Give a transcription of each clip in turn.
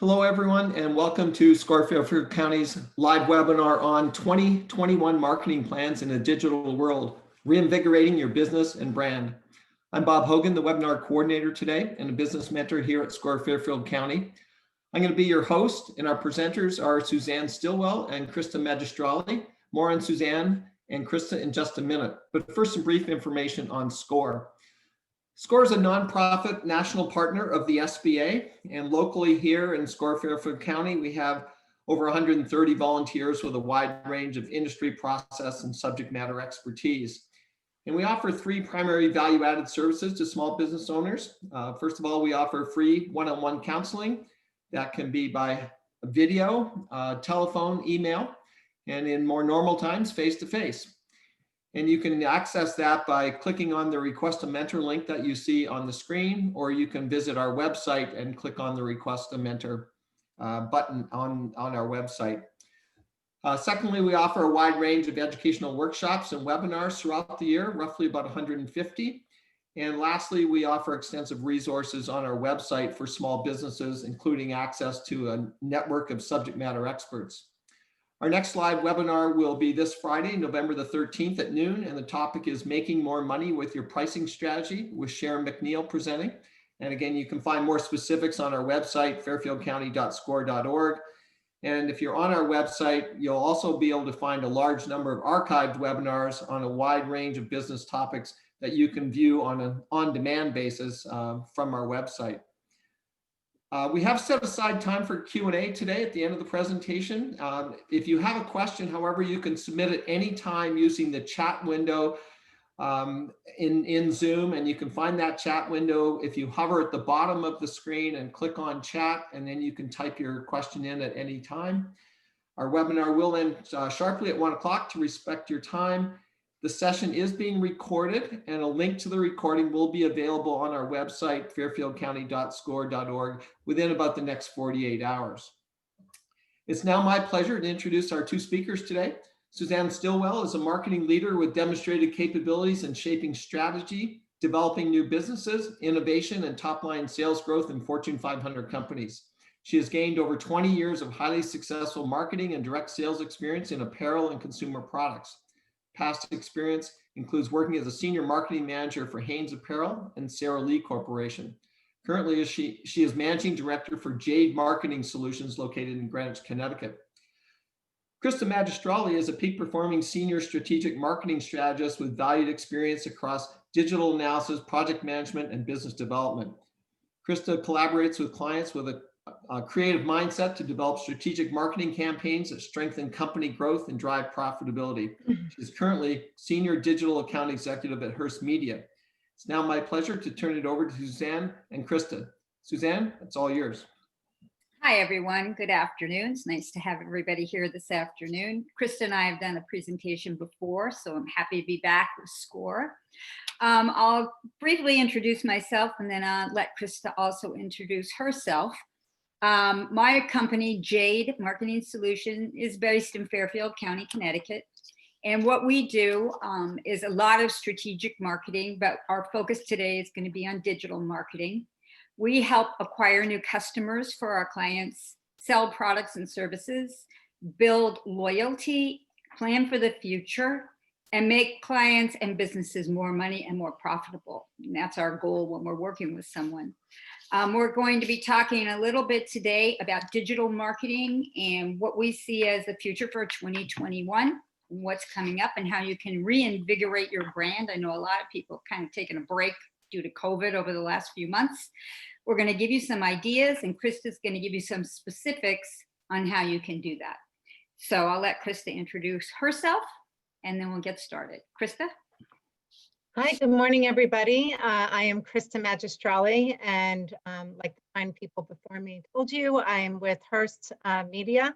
Hello, everyone, and welcome to Fairfield County's live webinar on 2021 marketing plans in a digital world, reinvigorating your business and brand. I'm Bob Hogan, the webinar coordinator today and a business mentor here at Fairfield County. I'm going to be your host, and our presenters are Suzanne Stillwell and Krista Magistrali. More on Suzanne and Krista in just a minute, but first some brief information on SCORE. SCORE is a nonprofit national partner of the SBA, and locally here in Fairfield County, we have over 130 volunteers with a wide range of industry, process, and subject matter expertise. And we offer three primary value-added services to small business owners. First of all, we offer free one-on-one counseling that can be by video, telephone, email, and in more normal times, face-to-face. And you can access that by clicking on the Request a Mentor link that you see on the screen, or you can visit our website and click on the Request a Mentor button on our website. Secondly, we offer a wide range of educational workshops and webinars throughout the year, roughly about 150. And lastly, we offer extensive resources on our website for small businesses, including access to a network of subject matter experts. Our next live webinar will be this Friday, November the 13th at noon, and the topic is Making More Money with Your Pricing Strategy with Sharon McNeil presenting. And again, you can find more specifics on our website, fairfieldcounty.score.org. And if you're on our website, you'll also be able to find a large number of archived webinars on a wide range of business topics that you can view on an on-demand basis from our website. We have set aside time for Q&A today at the end of the presentation. If you have a question, however, you can submit it anytime using the chat window in Zoom, and you can find that chat window if you hover at the bottom of the screen and click on chat, and then you can type your question in at any time. Our webinar will end sharply at 1 o'clock to respect your time. The session is being recorded, and a link to the recording will be available on our website, fairfieldcounty.score.org, within about the next 48 hours. It's now my pleasure to introduce our two speakers today. Suzanne Stillwell is a marketing leader with demonstrated capabilities in shaping strategy, developing new businesses, innovation, and top-line sales growth in Fortune 500 companies. She has gained over 20 years of highly successful marketing and direct sales experience in apparel and consumer products. Past experience includes working as a senior marketing manager for Hanes Apparel and Sara Lee Corporation. Currently, she is managing director for Jade Marketing Solutions located in Greenwich, Connecticut. Krista Magistrali is a peak performing senior strategic marketing strategist with valued experience across digital analysis, project management, and business development. Krista collaborates with clients with a creative mindset to develop strategic marketing campaigns that strengthen company growth and drive profitability. She's currently Senior Digital Account Executive at HEARST Media. It's now my pleasure to turn it over to Suzanne and Krista. Suzanne, it's all yours. Hi, everyone. Good afternoon. It's nice to have everybody here this afternoon. Krista and I have done a presentation before, so I'm happy to be back with SCORE. I'll briefly introduce myself, and then I'll let Krista also introduce herself. My company, Jade Marketing Solutions, is based in Fairfield County, Connecticut. And what we do is a lot of strategic marketing, but our focus today is going to be on digital marketing. We help acquire new customers for our clients, sell products and services, build loyalty, plan for the future, and make clients and businesses more money and more profitable. And that's our goal when we're working with someone. We're going to be talking a little bit today about digital marketing and what we see as the future for 2021, what's coming up, and how you can reinvigorate your brand. I know a lot of people kind of taken a break due to COVID over the last few months. We're going to give you some ideas, and Krista's going to give you some specifics on how you can do that. So I'll let Krista introduce herself, and then we'll get started. Krista? Hi, good morning, everybody. I am Krista Magistrali, and like the fine people before me told you, I'm with HEARST Media.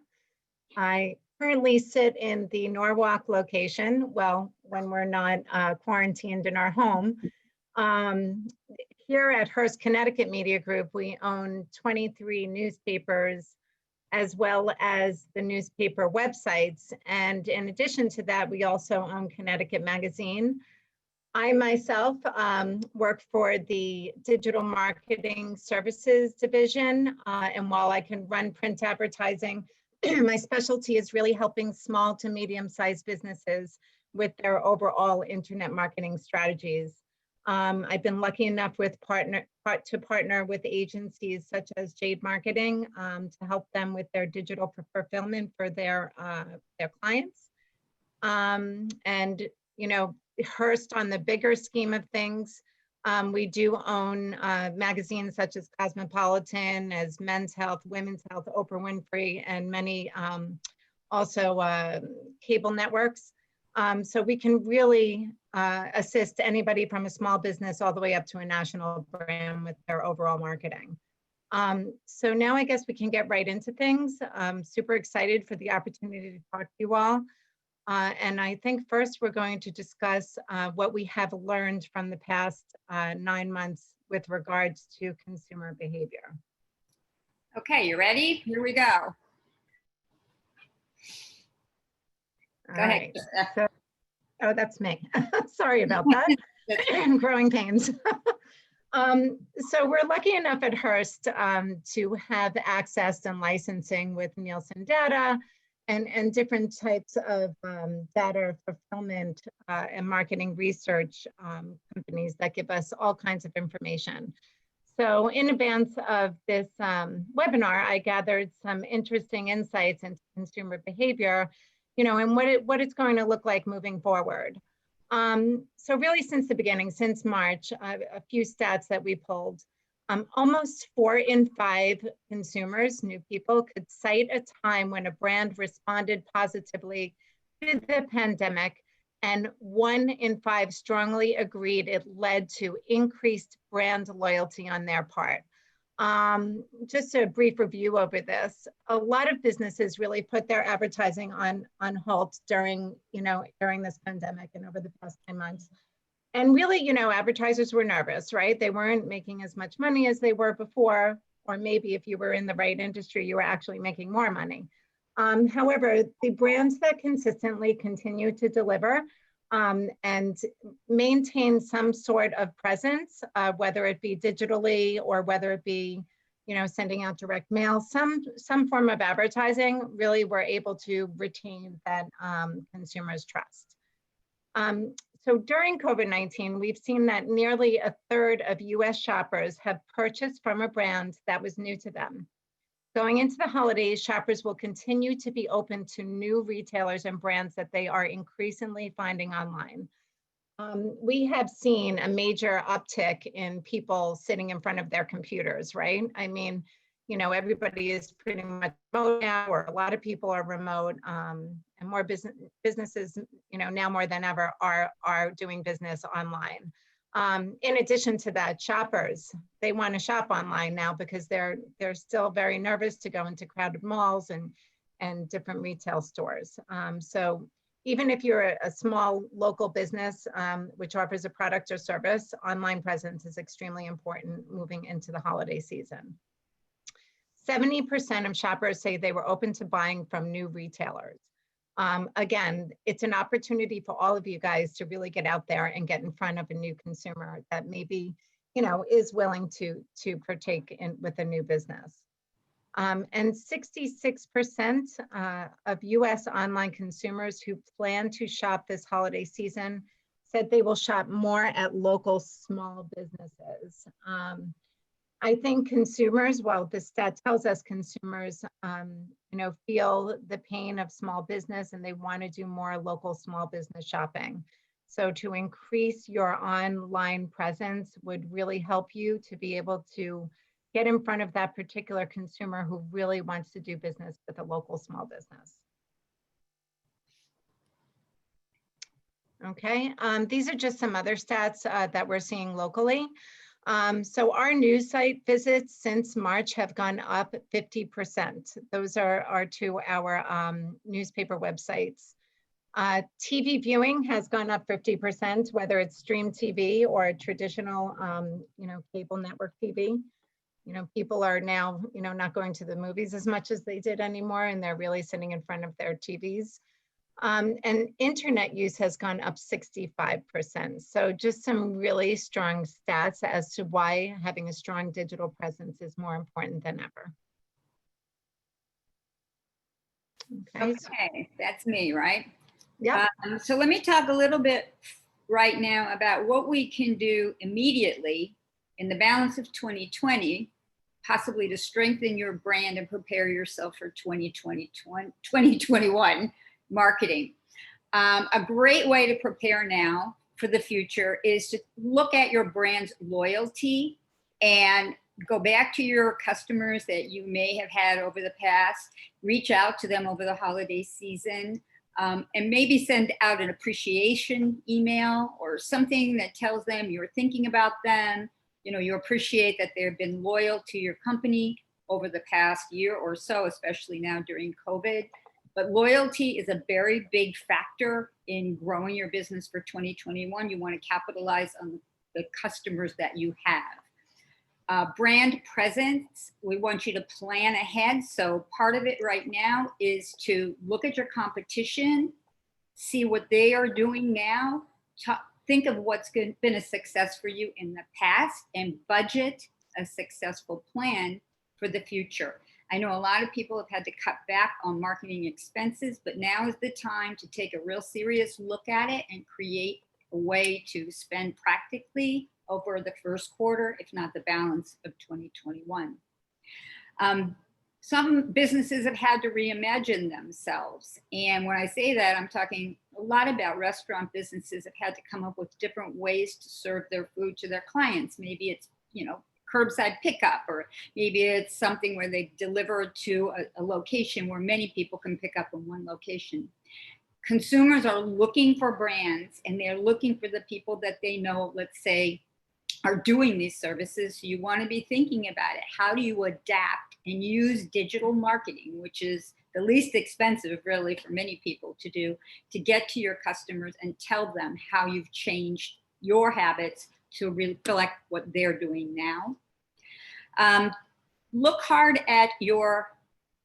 I currently sit in the Norwalk location, well, when we're not quarantined in our home. Here at HEARST Connecticut Media Group, we own 23 newspapers, as well as the newspaper websites. And in addition to that, we also own Connecticut Magazine, I myself work for the digital marketing services division, and while I can run print advertising, my specialty is really helping small to medium-sized businesses with their overall internet marketing strategies. I've been lucky enough to partner with agencies such as Jade Marketing to help them with their digital fulfillment for their clients. And you know, HEARST on the bigger scheme of things, we do own magazines such as Cosmopolitan, as Men's Health, Women's Health, Oprah Winfrey, and many also cable networks. So we can really assist anybody from a small business all the way up to a national brand with their overall marketing. So now I guess we can get right into things. I'm super excited for the opportunity to talk to you all. And I think first we're going to discuss what we have learned from the past 9 months with regards to consumer behavior. Okay, you ready? Here we go. Go ahead. So, oh, that's me. Sorry about that. Growing pains. So we're lucky enough at HEARST to have access and licensing with Nielsen data and different types of data fulfillment and marketing research companies that give us all kinds of information. So in advance of this webinar, I gathered some interesting insights into consumer behavior, you know, and what it's going to look like moving forward. So really since the beginning, since March, a few stats that we pulled. Almost 4 in 5 consumers, new people, could cite a time when a brand responded positively to the pandemic, and 1 in 5 strongly agreed it led to increased brand loyalty on their part. Just a brief review over this. A lot of businesses really put their advertising on halt during this pandemic and over the past 10 months. And really, you know, advertisers were nervous, right? They weren't making as much money as they were before, or maybe if you were in the right industry, you were actually making more money. However, the brands that consistently continue to deliver and maintain some sort of presence, whether it be digitally or whether it be, you know, sending out direct mail, some form of advertising, really were able to retain that consumers' trust. So during COVID-19, we've seen that nearly 1/3 of US shoppers have purchased from a brand that was new to them. Going into the holidays, shoppers will continue to be open to new retailers and brands that they are increasingly finding online. We have seen a major uptick in people sitting in front of their computers, right? I mean, you know, everybody is pretty much remote now, or a lot of people are remote, and more businesses, you know, now more than ever are doing business online. In addition to that, shoppers, they want to shop online now because they're still very nervous to go into crowded malls and different retail stores. So even if you're a small local business which offers a product or service, online presence is extremely important moving into the holiday season. 70% of shoppers say they were open to buying from new retailers. Again, it's an opportunity for all of you guys to really get out there and get in front of a new consumer that maybe, you know, is willing to partake with a new business. And 66% of US online consumers who plan to shop this holiday season said they will shop more at local small businesses. I think consumers, well, the stat tells us consumers, you know, feel the pain of small business and they want to do more local small business shopping. So to increase your online presence would really help you to be able to get in front of that particular consumer who really wants to do business with a local small business. Okay, these are just some other stats that we're seeing locally. So our news site visits since March have gone up 50%. Those are to our newspaper websites. TV viewing has gone up 50%, whether it's stream TV or traditional, you know, cable network TV. You know, people are now, you know, not going to the movies as much as they did anymore, and they're really sitting in front of their TVs. And internet use has gone up 65%. So just some really strong stats as to why having a strong digital presence is more important than ever. Okay, that's me, right? Yeah. So let me talk a little bit right now about what we can do immediately in the balance of 2020, possibly to strengthen your brand and prepare yourself for 2021 marketing. A great way to prepare now for the future is to look at your brand's loyalty and go back to your customers that you may have had over the past, reach out to them over the holiday season, and maybe send out an appreciation email or something that tells them you're thinking about them. You know, you appreciate that they've been loyal to your company over the past year or so, especially now during COVID. But loyalty is a very big factor in growing your business for 2021. You want to capitalize on the customers that you have. Brand presence, we want you to plan ahead. So part of it right now is to look at your competition, see what they are doing now, think of what's been a success for you in the past, and budget a successful plan for the future. I know a lot of people have had to cut back on marketing expenses, but now is the time to take a real serious look at it and create a way to spend practically over the first quarter, if not the balance of 2021. Some businesses have had to reimagine themselves. And when I say that, I'm talking a lot about restaurant businesses have had to come up with different ways to serve their food to their clients. Maybe it's, you know, curbside pickup, or maybe it's something where they deliver to a location where many people can pick up in one location. Consumers are looking for brands, and they're looking for the people that they know, let's say, are doing these services. So you want to be thinking about it. How do you adapt and use digital marketing, which is the least expensive really for many people to do, to get to your customers and tell them how you've changed your habits to reflect what they're doing now. Look hard at your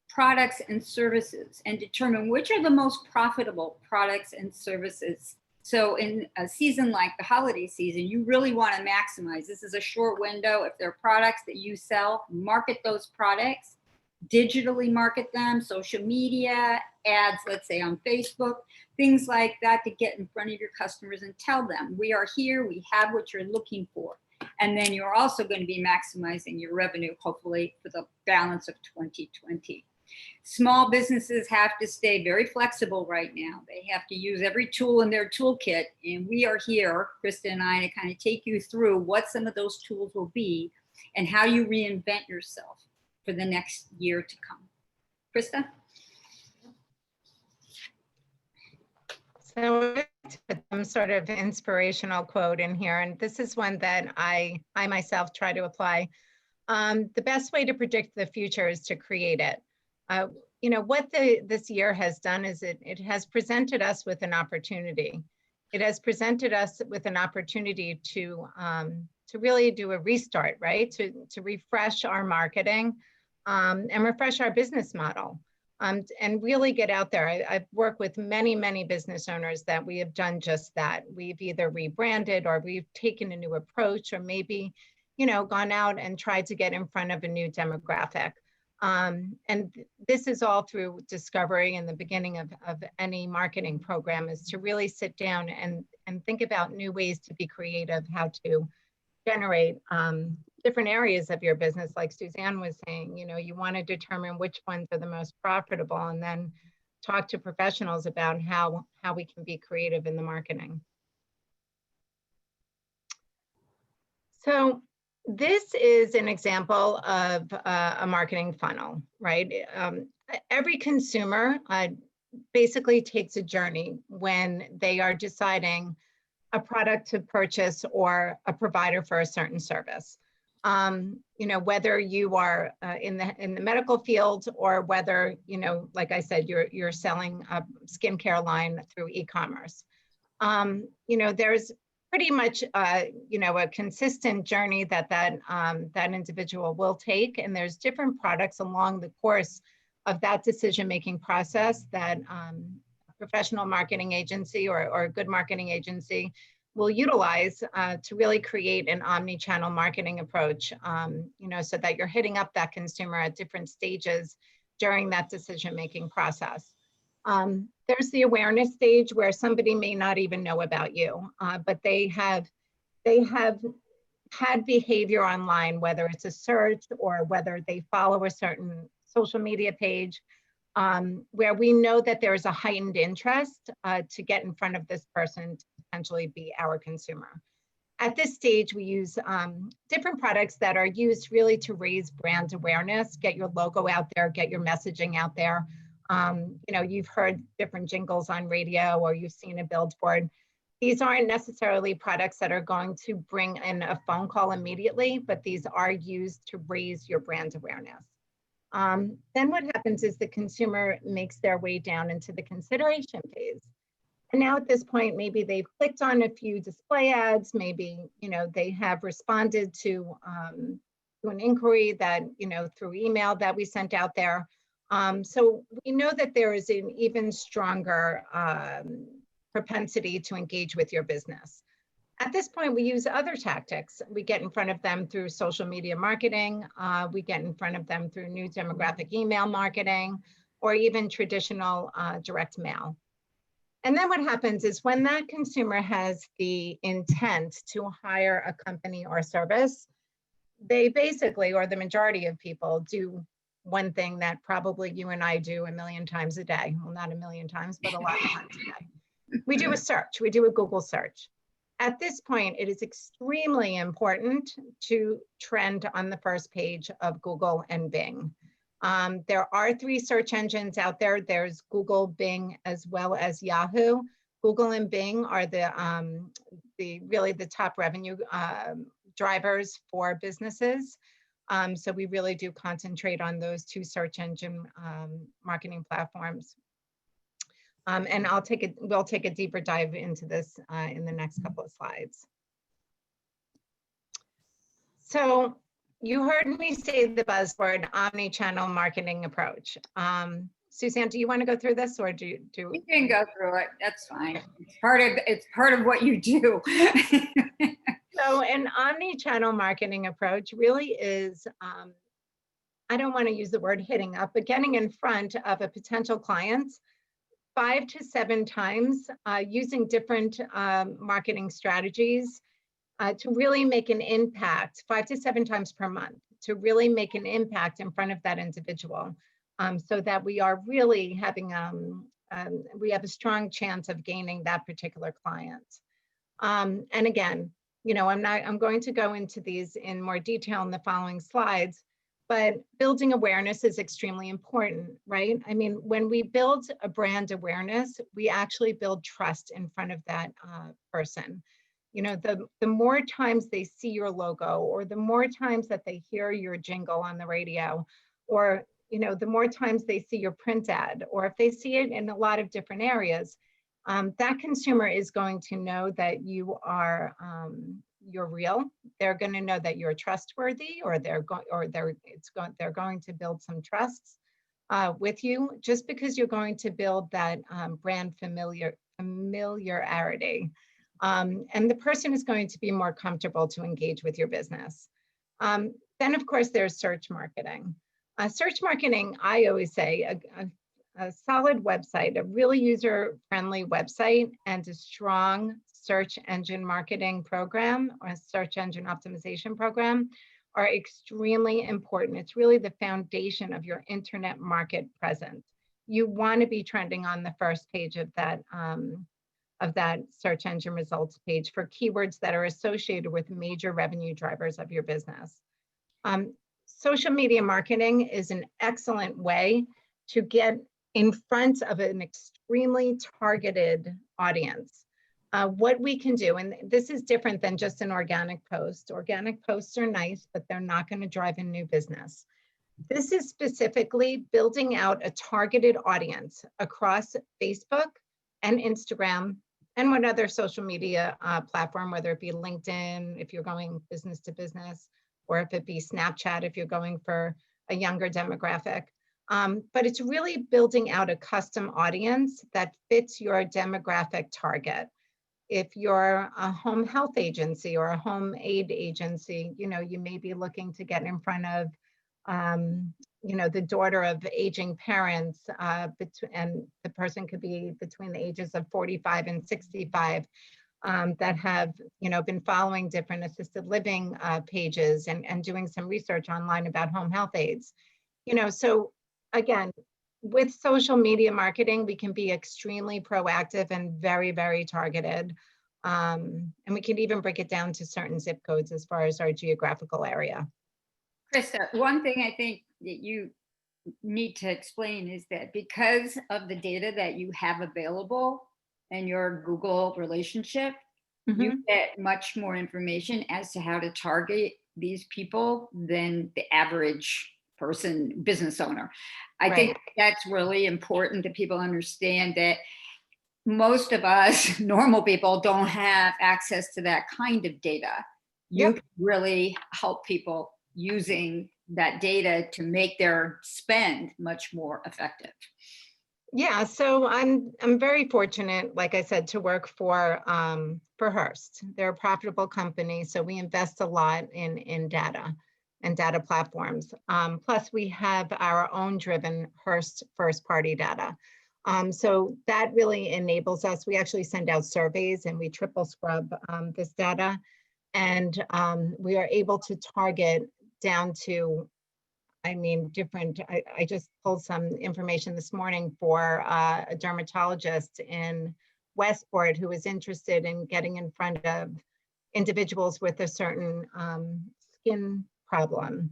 products and services and determine which are the most profitable products and services. So in a season like the holiday season, you really want to maximize. This is a short window. If there are products that you sell, market those products, digitally market them, social media, ads, let's say on Facebook, things like that, to get in front of your customers and tell them, we are here, we have what you're looking for. And then you're also going to be maximizing your revenue, hopefully, for the balance of 2020. Small businesses have to stay very flexible right now. They have to use every tool in their toolkit. And we are here, Krista and I, to kind of take you through what some of those tools will be and how you reinvent yourself for the next year to come. Krista? So some sort of inspirational quote in here, and this is one that I myself try to apply. The best way to predict the future is to create it. You know, what this year has done is it has presented us with an opportunity. It has presented us with an opportunity to really do a restart, right? To refresh our marketing and refresh our business model. And really get out there. I've worked with many, many business owners that we have done just that. We've either rebranded, or we've taken a new approach, or maybe, you know, gone out and tried to get in front of a new demographic. And this is all through discovery in the beginning of any marketing program, is to really sit down and think about new ways to be creative, how to generate different areas of your business. Like Suzanne was saying, you know, you want to determine which ones are the most profitable, and then talk to professionals about how we can be creative in the marketing. So this is an example of a marketing funnel, right? Every consumer basically takes a journey when they are deciding a product to purchase or a provider for a certain service. You know, whether you are in the medical field, or whether, you know, like I said, you're selling a skincare line through e-commerce. You know, there's pretty much you know, a consistent journey that individual will take, and there's different products along the course of that decision-making process that a professional marketing agency or a good marketing agency will utilize to really create an omni-channel marketing approach, so that you're hitting up that consumer at different stages during that decision-making process. There's the awareness stage where somebody may not even know about you, but they have had behavior online, whether it's a search or whether they follow a certain social media page, where we know that there is a heightened interest to get in front of this person to potentially be our consumer. At this stage, we use different products that are used really to raise brand awareness, get your logo out there, get your messaging out there. You've heard different jingles on radio or you've seen a billboard. These aren't necessarily products that are going to bring in a phone call immediately, but these are used to raise your brand awareness. Then what happens is the consumer makes their way down into the consideration phase. And now at this point, maybe they've clicked on a few display ads, maybe, they have responded to an inquiry that, through email that we sent out there. So we know that there is an even stronger propensity to engage with your business. At this point, we use other tactics. We get in front of them through social media marketing. We get in front of them through new demographic email marketing, or even traditional direct mail. And then what happens is when that consumer has the intent to hire a company or service, they basically, or the majority of people, do one thing that probably you and I do a million times a day. Well, not a million times, but a lot of times a day. We do a search, we do a Google search. At this point, it is extremely important to trend on the first page of Google and Bing. There are 3 search engines out there. There's Google, Bing, as well as Yahoo. Google and Bing are really the top revenue drivers for businesses. So we really do concentrate on those 2 search engine marketing platforms. And we'll take a deeper dive into this in the next couple of slides. So you heard me say the buzzword omni-channel marketing approach. Suzanne, do you want to go through this, or do you? You can go through it. That's fine. It's part of what you do. So an omni-channel marketing approach really is, I don't want to use the word hitting up, but getting in front of a potential client 5 to 7 times using different marketing strategies to really make an impact 5 to 7 times per month, to really make an impact in front of that individual, so that we are really having, we have a strong chance of gaining that particular client. And again, I'm going to go into these in more detail in the following slides, but building awareness is extremely important, right? I mean, when we build a brand awareness, we actually build trust in front of that person. The more times they see your logo, or the more times that they hear your jingle on the radio, or, the more times they see your print ad, or if they see it in a lot of different areas, that consumer is going to know that you are, you're real. They're going to know that you're trustworthy, or they're going to build some trust with you, just because you're going to build that brand familiarity. And the person is going to be more comfortable to engage with your business. Then, of course, there's search marketing. Search marketing, I always say, a solid website, a really user-friendly website, and a strong search engine marketing program or a search engine optimization program are extremely important. It's really the foundation of your internet market presence. You want to be trending on the first page of that search engine results page for keywords that are associated with major revenue drivers of your business. Social media marketing is an excellent way to get in front of an extremely targeted audience. What we can do, and this is different than just an organic post. Organic posts are nice, but they're not going to drive in new business. This is specifically building out a targeted audience across Facebook and Instagram and what other social media platform, whether it be LinkedIn, if you're going business to business, or if it be Snapchat, if you're going for a younger demographic. But it's really building out a custom audience that fits your demographic target. If you're a home health agency or a home aid agency, you know, you may be looking to get in front of, you know, the daughter of aging parents, and the person could be between the ages of 45 and 65, that have, you know, been following different assisted living pages and doing some research online about home health aides. You know, so again, with social media marketing, we can be extremely proactive and very, very targeted. And we can even break it down to certain zip codes as far as our geographical area. Krista, one thing I think that you need to explain is that because of the data that you have available and your Google relationship, you get much more information as to how to target these people than the average person, business owner. I think that's really important that people understand that most of us normal people don't have access to that kind of data. You can really help people using that data to make their spend much more effective. Yeah, so I'm very fortunate, like I said, to work for HEARST. They're a profitable company, so we invest a lot in data and data platforms. Plus, we have our own driven HEARST first-party data. So that really enables us. We actually send out surveys and we triple scrub this data, and we are able to target down to, I mean, different, I just pulled some information this morning for a dermatologist in Westport who was interested in getting in front of individuals with a certain skin problem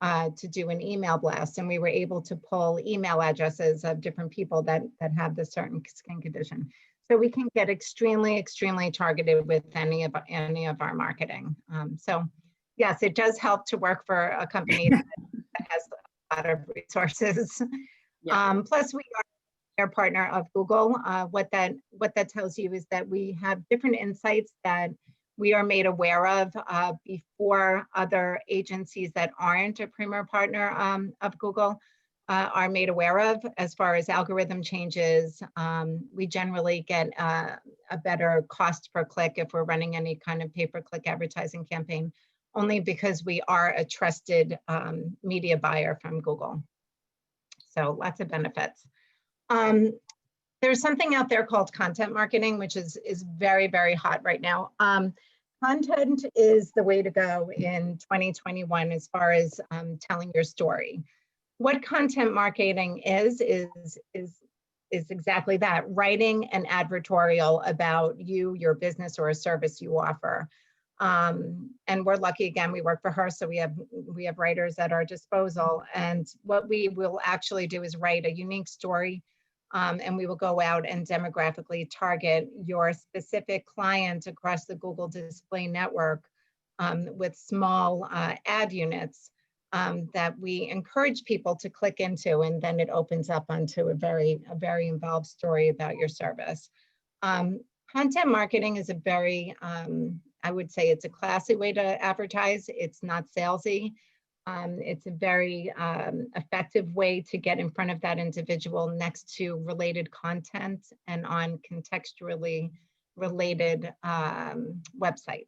to do an email blast. And we were able to pull email addresses of different people that have this certain skin condition. So we can get extremely, extremely targeted with any of our marketing. So yes, it does help to work for a company that has a lot of resources. Plus, we are a partner of Google. What that tells you is that we have different insights that we are made aware of before other agencies that aren't a premier partner of Google are made aware of. As far as algorithm changes, we generally get a better cost per click if we're running any kind of pay-per-click advertising campaign, only because we are a trusted media buyer from Google. So lots of benefits. There's something out there called content marketing, which is very, very hot right now. Content is the way to go in 2021 as far as telling your story. What content marketing is exactly that, writing an advertorial about you, your business, or a service you offer. And we're lucky, again, we work for her, so we have writers at our disposal. And what we will actually do is write a unique story, and we will go out and demographically target your specific client across the Google display network with small ad units that we encourage people to click into, and then it opens up onto a very involved story about your service. Content marketing is a very, I would say it's a classy way to advertise. It's not salesy. It's a very effective way to get in front of that individual next to related content and on contextually related websites.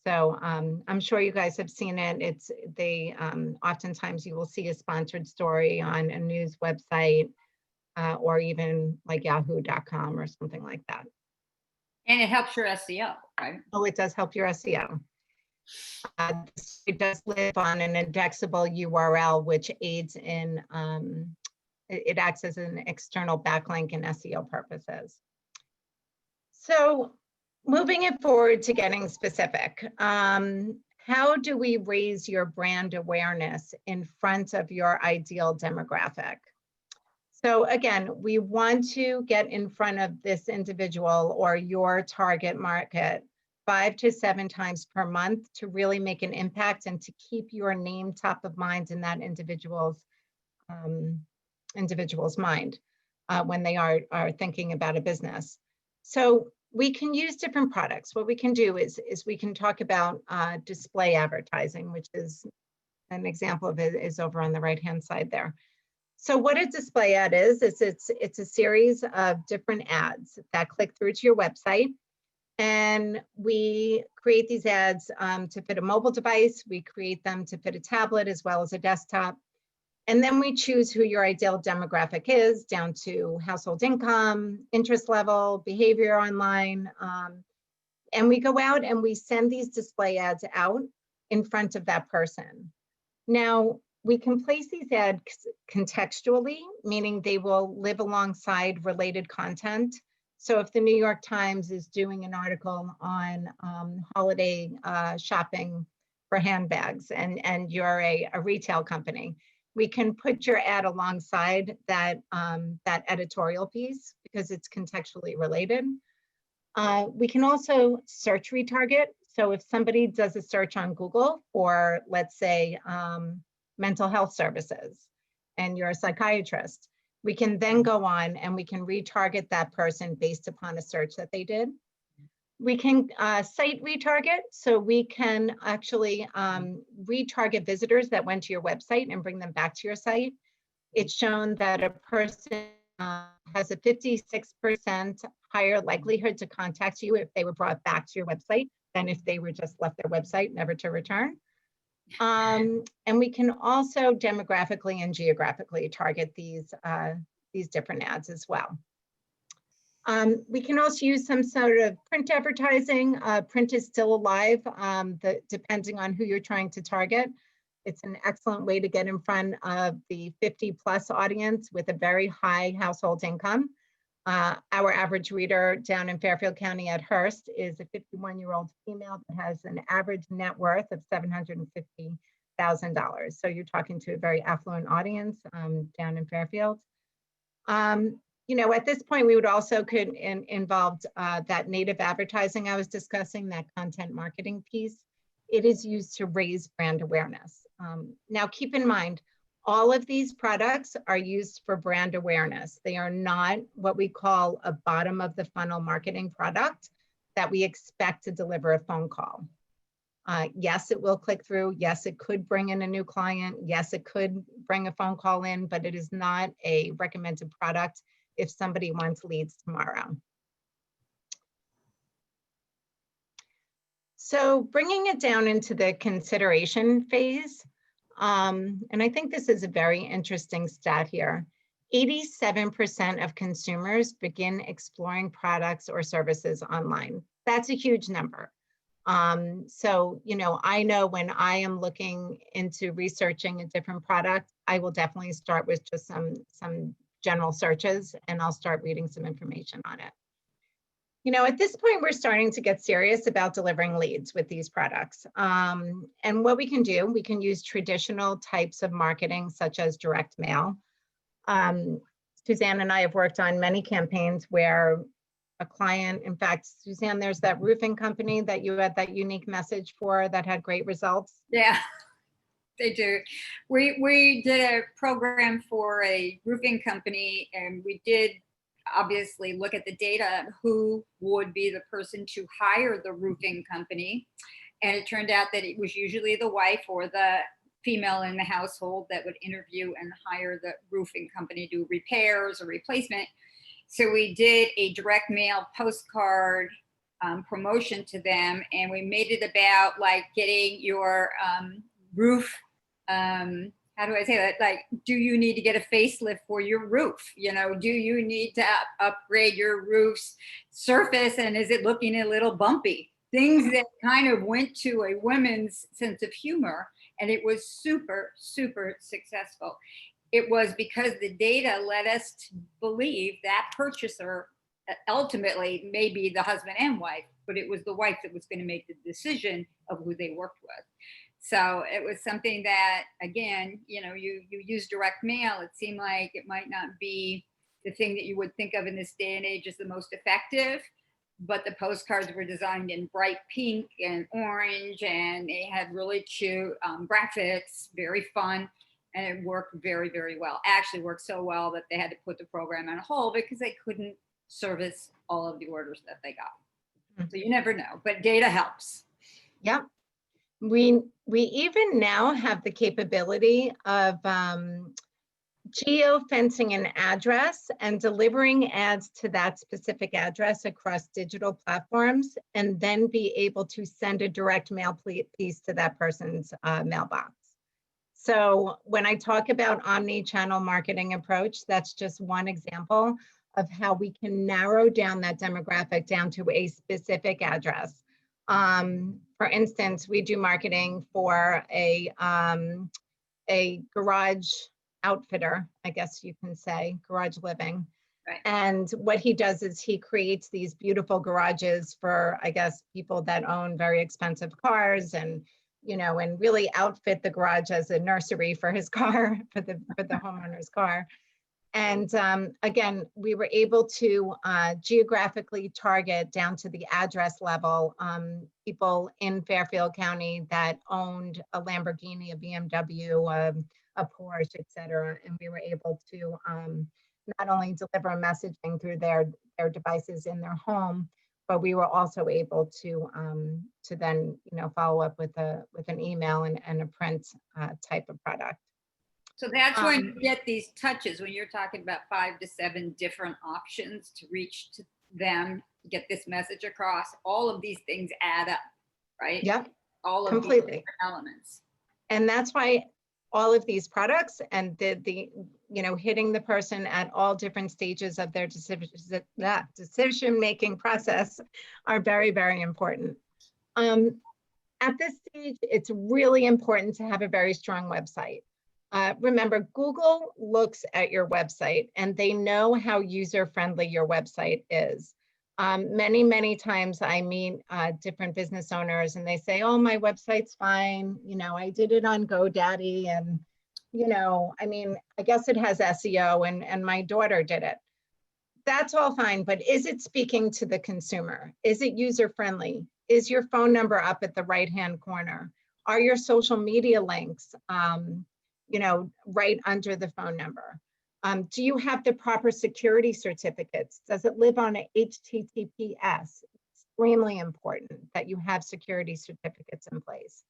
So I'm sure you guys have seen it. Oftentimes you will see a sponsored story on a news website or even like yahoo.com or something like that. And it helps your SEO, right? Oh, it does help your SEO. It does live on an indexable URL, which aids in, it acts as an external backlink in SEO purposes. So moving it forward to getting specific, how do we raise your brand awareness in front of your ideal demographic? So again, we want to get in front of this individual or your target market 5 to 7 times per month to really make an impact and to keep your name top of mind in that individual's mind when they are thinking about a business. So we can use different products. What we can do is we can talk about display advertising, which is an example of it is over on the right-hand side there. So what a display ad is it's a series of different ads that click through to your website. And we create these ads to fit a mobile device. We create them to fit a tablet as well as a desktop. And then we choose who your ideal demographic is, down to household income, interest level, behavior online. And we go out and we send these display ads out in front of that person. Now, we can place these ads contextually, meaning they will live alongside related content. So if the New York Times is doing an article on holiday shopping for handbags and you're a retail company, we can put your ad alongside that, that editorial piece because it's contextually related. We can also search retarget. So if somebody does a search on Google for, let's say, mental health services, and you're a psychiatrist, we can then go on and we can retarget that person based upon a search that they did. We can site retarget, so we can actually retarget visitors that went to your website and bring them back to your site. It's shown that a person has a 56% higher likelihood to contact you if they were brought back to your website than if they were just left their website, never to return. And we can also demographically and geographically target these different ads as well. We can also use some sort of print advertising. Print is still alive, depending on who you're trying to target. It's an excellent way to get in front of the 50+ audience with a very high household income. Our average reader down in Fairfield County at HEARST is a 51-year-old female that has an average net worth of $750,000. So you're talking to a very affluent audience down in Fairfield. You know, at this point, we would also could involve that native advertising I was discussing, that content marketing piece. It is used to raise brand awareness. Now, keep in mind, all of these products are used for brand awareness. They are not what we call a bottom of the funnel marketing product that we expect to deliver a phone call. Yes, it will click through. Yes, it could bring in a new client. Yes, it could bring a phone call in, but it is not a recommended product if somebody wants leads tomorrow. So bringing it down into the consideration phase, and I think this is a very interesting stat here. 87% of consumers begin exploring products or services online. That's a huge number. So, you know, I know when I am looking into researching a different product, I will definitely start with just some general searches and I'll start reading some information on it. You know, at this point, we're starting to get serious about delivering leads with these products. And what we can do, we can use traditional types of marketing, such as direct mail. Suzanne and I have worked on many campaigns where a client, in fact, Suzanne, there's that roofing company that you had that unique message for that had great results. Yeah, they do. We did a program for a roofing company, and we did obviously look at the data, who would be the person to hire the roofing company. And it turned out that it was usually the wife or the female in the household that would interview and hire the roofing company to do repairs or replacement. So we did a direct mail postcard promotion to them, and we made it about like getting your roof, how do I say that? Like, do you need to get a facelift for your roof? You know, do you need to upgrade your roof's surface, and is it looking a little bumpy? Things that kind of went to a women's sense of humor, and it was super, super successful. It was because the data led us to believe that purchaser ultimately may be the husband and wife, but it was the wife that was going to make the decision of who they worked with. So it was something that, again, you know, you use direct mail. It seemed like it might not be the thing that you would think of in this day and age as the most effective, but the postcards were designed in bright pink and orange, and they had really cute graphics, very fun, and it worked very, very well. Actually worked so well that they had to put the program on hold because they couldn't service all of the orders that they got. So you never know, but data helps. Yep. We even now have the capability of Geofencing an address and delivering ads to that specific address across digital platforms, and then be able to send a direct mail piece to that person's mailbox. So when I talk about omni-channel marketing approach, that's just one example of how we can narrow down that demographic down to a specific address. For instance, we do marketing for a garage outfitter, I guess you can say, garage living. Right. And what he does is he creates these beautiful garages for, I guess, people that own very expensive cars, and and really outfit the garage as a nursery for his car, for the homeowner's car. And again, we were able to geographically target down to the address level people in Fairfield County that owned a Lamborghini, a BMW, a Porsche, et cetera. And we were able to not only deliver messaging through their devices in their home, but we were also able to then follow up with an email and a print type of product. So that's when you get these touches, when you're talking about 5 to 7 different options to reach to them, get this message across. All of these things add up, right? Yep. All of Completely. these different elements. And that's why all of these products and the hitting the person at all different stages of their decision-making process are very, very important. At this stage, it's really important to have a very strong website. Remember, Google looks at your website and they know how user-friendly your website is. Many, many times I meet different business owners and they say, oh, my website's fine. I did it on GoDaddy and, I guess it has SEO and my daughter did it. That's all fine, but is it speaking to the consumer? Is it user-friendly? Is your phone number up at the right-hand corner? Are your social media links, right under the phone number? Do you have the proper security certificates? Does it live on a HTTPS? Extremely important that you have security certificates in place.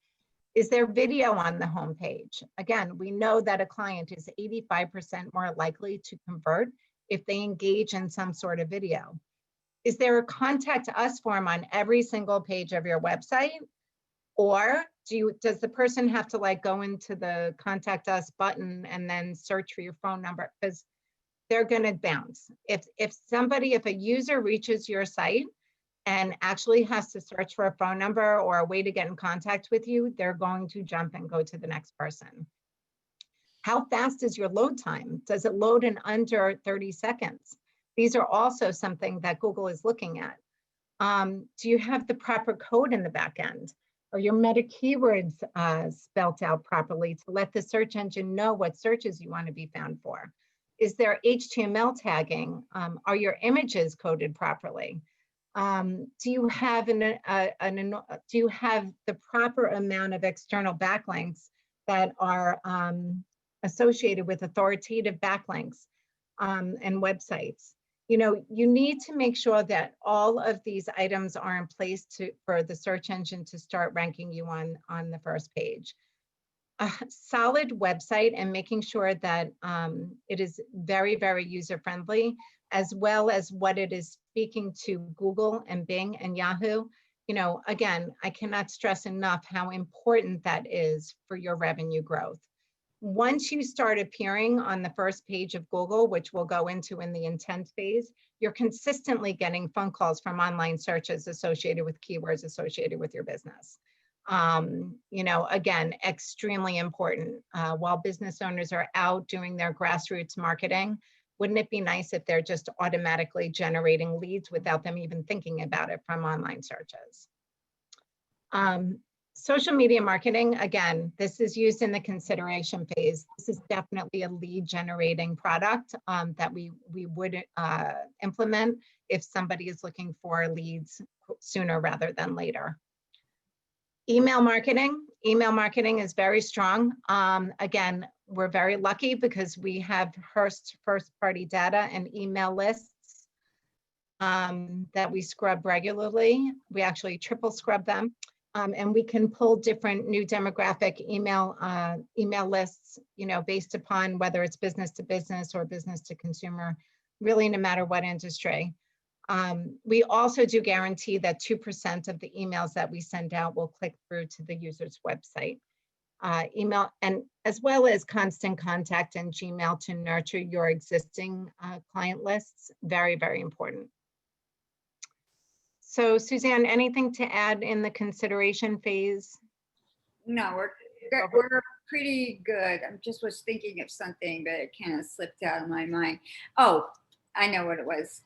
Is there video on the homepage? Again, we know that a client is 85% more likely to convert if they engage in some sort of video. Is there a contact us form on every single page of your website? Or does the person have to go into the contact us button and then search for your phone number? Because they're going to bounce. If a user reaches your site and actually has to search for a phone number or a way to get in contact with you, they're going to jump and go to the next person. How fast is your load time? Does it load in under 30 seconds? These are also something that Google is looking at. Do you have the proper code in the back end? Are your meta keywords spelt out properly to let the search engine know what searches you want to be found for? Is there HTML tagging? Are your images coded properly? Do you have the proper amount of external backlinks that are associated with authoritative backlinks and websites? You need to make sure that all of these items are in place for the search engine to start ranking you on the first page. A solid website and making sure that it is very, very user-friendly, as well as what it is speaking to Google and Bing and Yahoo. Again, I cannot stress enough how important that is for your revenue growth. Once you start appearing on the first page of Google, which we'll go into in the intent phase, you're consistently getting phone calls from online searches associated with keywords associated with your business. Again, extremely important. While business owners are out doing their grassroots marketing, wouldn't it be nice if they're just automatically generating leads without them even thinking about it from online searches? Social media marketing, again, this is used in the consideration phase. This is definitely a lead generating product that we would implement if somebody is looking for leads sooner rather than later. Email marketing is very strong. Again, we're very lucky because we have HEARST first-party data and email lists that we scrub regularly. We actually triple scrub them. And we can pull different new demographic email lists, based upon whether it's business to business or business to consumer, really no matter what industry. We also do guarantee that 2% of the emails that we send out will click through to the user's website. Email, and as well as constant contact and Gmail to nurture your existing client lists, very, very important. So Suzanne, anything to add in the consideration phase? No, we're pretty good. I just was thinking of something, but it kind of slipped out of my mind. Oh, I know what it was.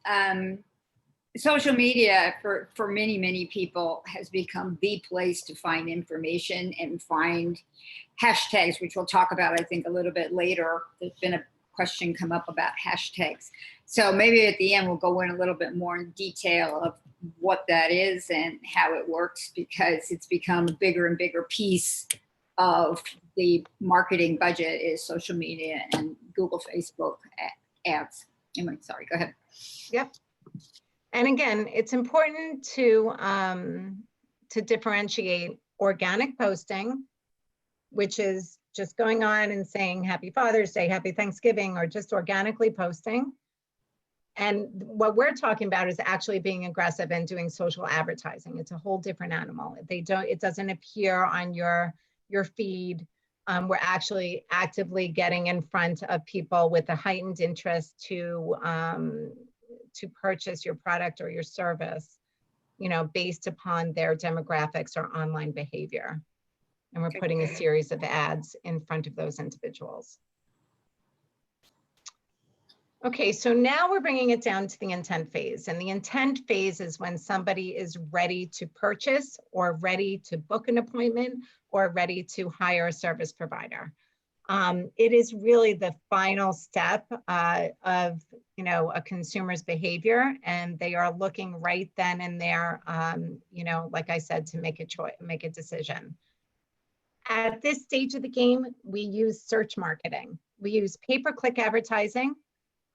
Social media for many, many people has become the place to find information and find hashtags, which we'll talk about, I think, a little bit later. There's been a question come up about hashtags. So maybe at the end, we'll go in a little bit more in detail of what that is and how it works, because it's become a bigger and bigger piece of the marketing budget is social media and Google, Facebook ads. Anyway, sorry, go ahead. Yep. And again, it's important to differentiate organic posting, which is just going on and saying Happy Father's Day, Happy Thanksgiving, or just organically posting. And what we're talking about is actually being aggressive and doing social advertising. It's a whole different animal. It doesn't appear on your feed. We're actually actively getting in front of people with a heightened interest to purchase your product or your service, based upon their demographics or online behavior. And we're putting a series of ads in front of those individuals. Okay, so now we're bringing it down to the intent phase. And the intent phase is when somebody is ready to purchase or ready to book an appointment or ready to hire a service provider. It is really the final step of a consumer's behavior, and they are looking right then and there, like I said, to make a decision. At this stage of the game, we use search marketing. We use pay-per-click advertising.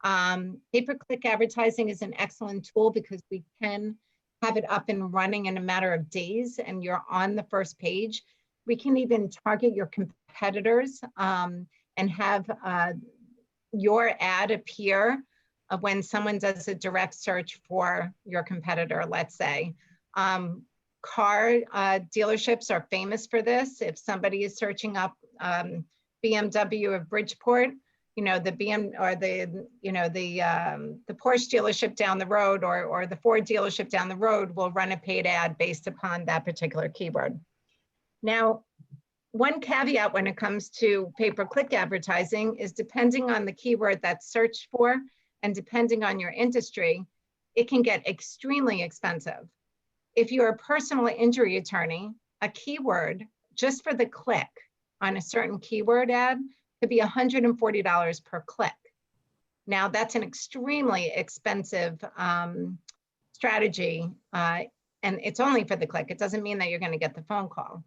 Pay-per-click advertising is an excellent tool because we can have it up and running in a matter of days and you're on the first page. We can even target your competitors and have your ad appear when someone does a direct search for your competitor, let's say. Car dealerships are famous for this. If somebody is searching up BMW of Bridgeport, the Porsche dealership down the road or the Ford dealership down the road will run a paid ad based upon that particular keyword. Now, one caveat when it comes to pay-per-click advertising is depending on the keyword that's searched for and depending on your industry, it can get extremely expensive. If you're a personal injury attorney, a keyword just for the click on a certain keyword ad could be $140 per click. Now that's an extremely expensive strategy, and it's only for the click. It doesn't mean that you're going to get the phone call.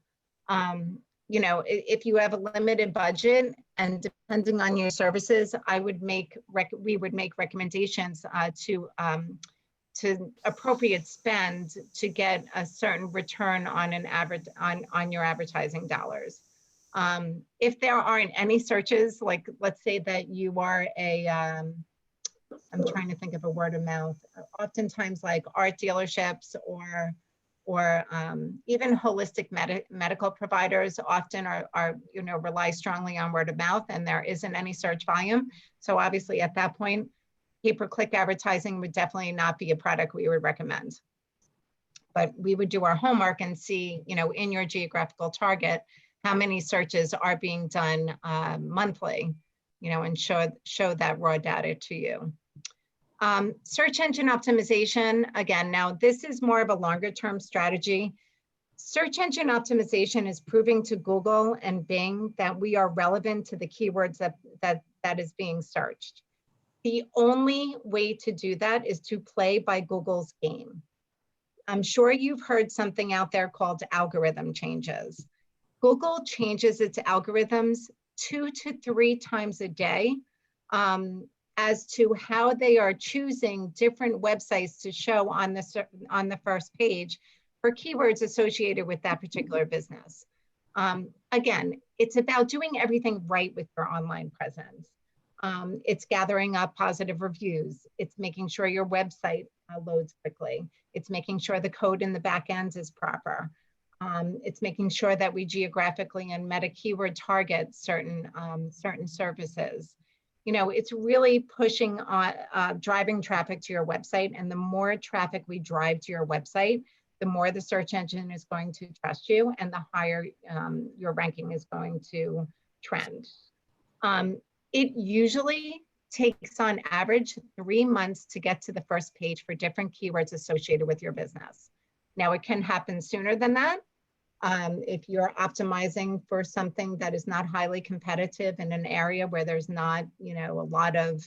If you have a limited budget and depending on your services, we would make recommendations to appropriate spend to get a certain return on on your advertising dollars. If there aren't any searches, like let's say that you are I'm trying to think of a word of mouth, oftentimes like art dealerships or even holistic medical providers often rely strongly on word of mouth and there isn't any search volume. So obviously at that point, pay-per-click advertising would definitely not be a product we would recommend. But we would do our homework and see, in your geographical target, how many searches are being done monthly, and show that raw data to you. Search engine optimization, again, now this is more of a longer term strategy. Search engine optimization is proving to Google and Bing that we are relevant to the keywords that is being searched. The only way to do that is to play by Google's game. I'm sure you've heard something out there called algorithm changes. Google changes its algorithms 2 to 3 times a day as to how they are choosing different websites to show on the first page for keywords associated with that particular business. Again, it's about doing everything right with your online presence. It's gathering up positive reviews. It's making sure your website loads quickly. It's making sure the code in the back end is proper. It's making sure that we geographically and meta keyword target certain services. You know, it's really pushing on driving traffic to your website, and the more traffic we drive to your website, the more the search engine is going to trust you, and the higher your ranking is going to trend. It usually takes on average 3 months to get to the first page for different keywords associated with your business. Now, it can happen sooner than that. If you're optimizing for something that is not highly competitive in an area where there's not, you know, a lot of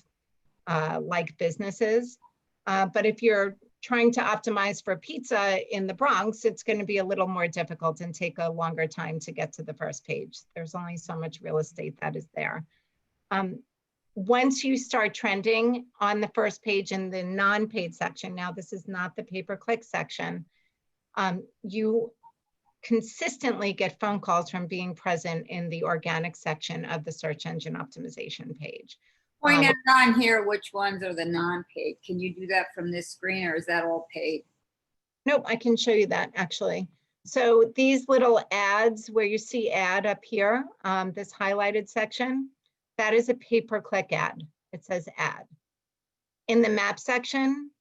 like businesses. But if you're trying to optimize for pizza in the Bronx, it's going to be a little more difficult and take a longer time to get to the first page. There's only so much real estate that is there. Once you start trending on the first page in the non-paid section, now this is not the pay-per-click section, you consistently get phone calls from being present in the organic section of the search engine optimization page. Point out on here which ones are the non-paid. Can you do that from this screen, or is that all paid? Nope, I can show you that actually. So these little ads where you see ad up here, this highlighted section, that is a pay-per-click ad. It says ad. In the map section,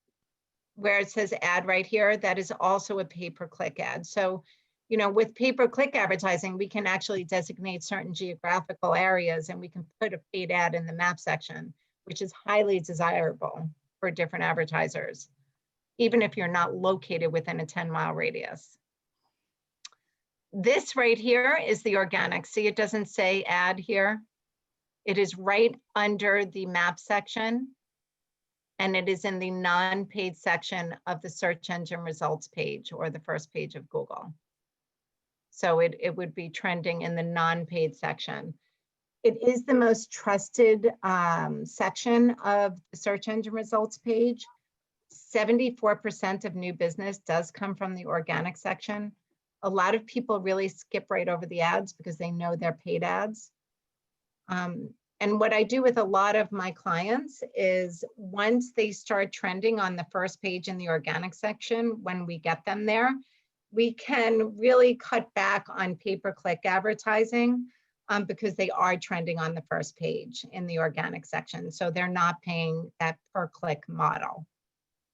where it says ad right here, that is also a pay-per-click ad. So, you know, with pay-per-click advertising, we can actually designate certain geographical areas, and we can put a paid ad in the map section, which is highly desirable for different advertisers, even if you're not located within a 10-mile radius. This right here is the organic. See, it doesn't say ad here. It is right under the map section, and it is in the non-paid section of the search engine results page, or the first page of Google. So it would be trending in the non-paid section. It is the most trusted section of the search engine results page. 74% of new business does come from the organic section. A lot of people really skip right over the ads because they know they're paid ads. And what I do with a lot of my clients is once they start trending on the first page in the organic section, when we get them there, we can really cut back on pay-per-click advertising because they are trending on the first page in the organic section. So they're not paying that per click model,